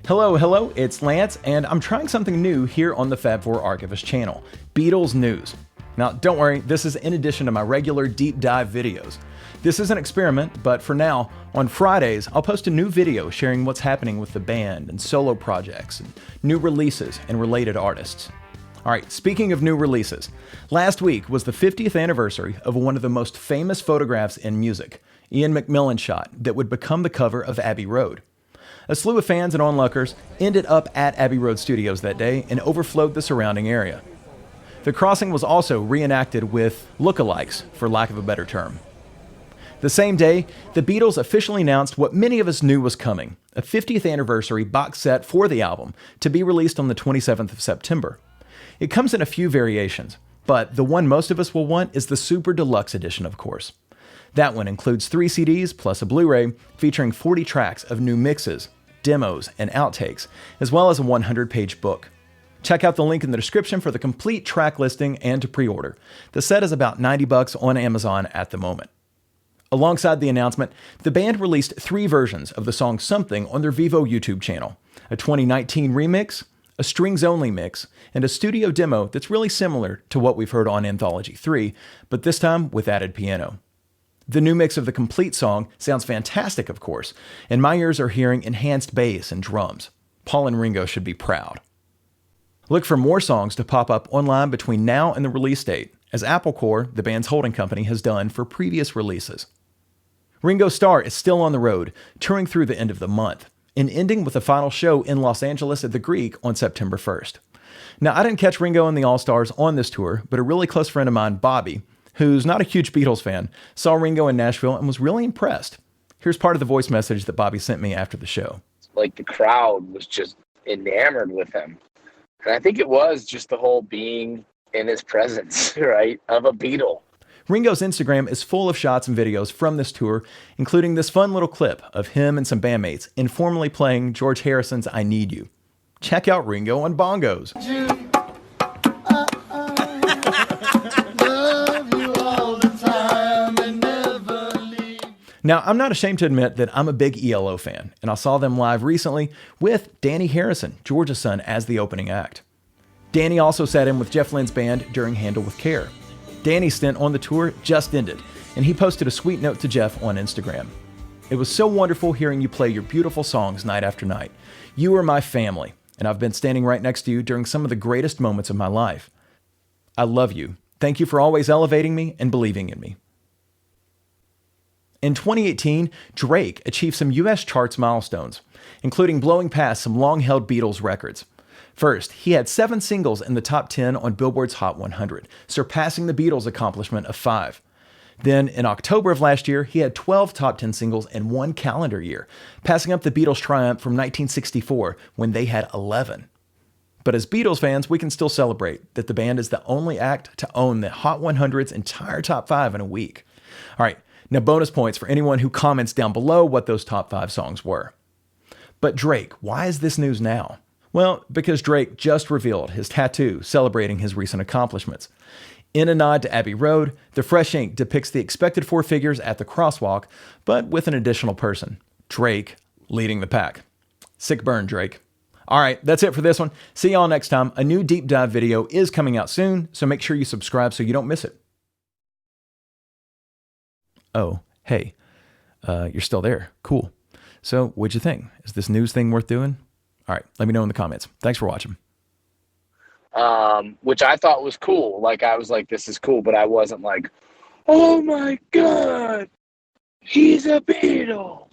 Hello, it's Lance, and I'm trying something new here on the FabFourArchivist channel, Beatles News. Now, don't worry, this is in addition to my regular deep dive videos. This is an experiment, but for now, on Fridays, I'll post a new video sharing what's happening with the band and solo projects, and new releases and related artists. Alright, speaking of new releases, last week was the 50th anniversary of one of the most famous photographs in music, Ian McMillan's shot that would become the cover of Abbey Road. A slew of fans and onlookers ended up at Abbey Road Studios that day and overflowed the surrounding area. The crossing was also reenacted with lookalikes, for lack of a better term. The same day, the Beatles officially announced what many of us knew was coming, a 50th anniversary box set for the album to be released on the 27th of September. It comes in a few variations, but the one most of us will want is the Super Deluxe Edition, of course. That one includes 3 CDs plus a Blu-ray featuring 40 tracks of new mixes, demos, and outtakes, as well as a 100-page book. Check out the link in the description for the complete track listing and to pre-order. The set is about $90 on Amazon at the moment. Alongside the announcement, the band released 3 versions of the song Something on their Vivo YouTube channel, a 2019 remix, a strings-only mix, and a studio demo that's really similar to what we've heard on Anthology 3, but this time with added piano. The new mix of the complete song sounds fantastic, of course, and my ears are hearing enhanced bass and drums. Paul and Ringo should be proud. Look for more songs to pop up online between now and the release date, as Apple Corps, the band's holding company, has done for previous releases. Ringo Starr is still on the road, touring through the end of the month, and ending with a final show in Los Angeles at the Greek on September 1st. Now, I didn't catch Ringo and the All-Stars on this tour, but a really close friend of mine, Bobby, who's not a huge Beatles fan, saw Ringo in Nashville and was really impressed. Here's part of the voice message that Bobby sent me after the show. Like, the crowd was just enamored with him. And I think it was just the whole being in his presence, right, of a Beatle. Ringo's Instagram is full of shots and videos from this tour, including this fun little clip of him and some bandmates informally playing George Harrison's I Need You. Check out Ringo on bongos. Now, I'm not ashamed to admit that I'm a big ELO fan, and I saw them live recently with Dhani Harrison, George's son, as the opening act. Dhani also sat in with Jeff Lynne's band during Handle with Care. Dhani's stint on the tour just ended, and he posted a sweet note to Jeff on Instagram. It was so wonderful hearing you play your beautiful songs night after night. You are my family, and I've been standing right next to you during some of the greatest moments of my life. I love you. Thank you for always elevating me and believing in me. In 2018, Drake achieved some US charts milestones, including blowing past some long-held Beatles records. First, he had 7 singles in the top 10 on Billboard's Hot 100, surpassing the Beatles' accomplishment of 5. Then, in October of last year, he had 12 top 10 singles in one calendar year, passing up the Beatles' triumph from 1964 when they had 11. But as Beatles fans, we can still celebrate that the band is the only act to own the Hot 100's entire top 5 in a week. All right. Now, bonus points for anyone who comments down below what those top 5 songs were. But Drake, why is this news now? Well, because Drake just revealed his tattoo celebrating his recent accomplishments. In a nod to Abbey Road, the fresh ink depicts the expected 4 figures at the crosswalk, but with an additional person, Drake, leading the pack. Sick burn, Drake. All right, that's it for this one. See y'all next time. A new deep dive video is coming out soon, so make sure you subscribe so you don't miss it. Oh, hey, you're still there. Cool. So what'd you think? Is this news thing worth doing? All right, let me know in the comments. Thanks for watching. Which I thought was cool. Like, I was like, this is cool, but I wasn't like, oh my God, he's a Beatle.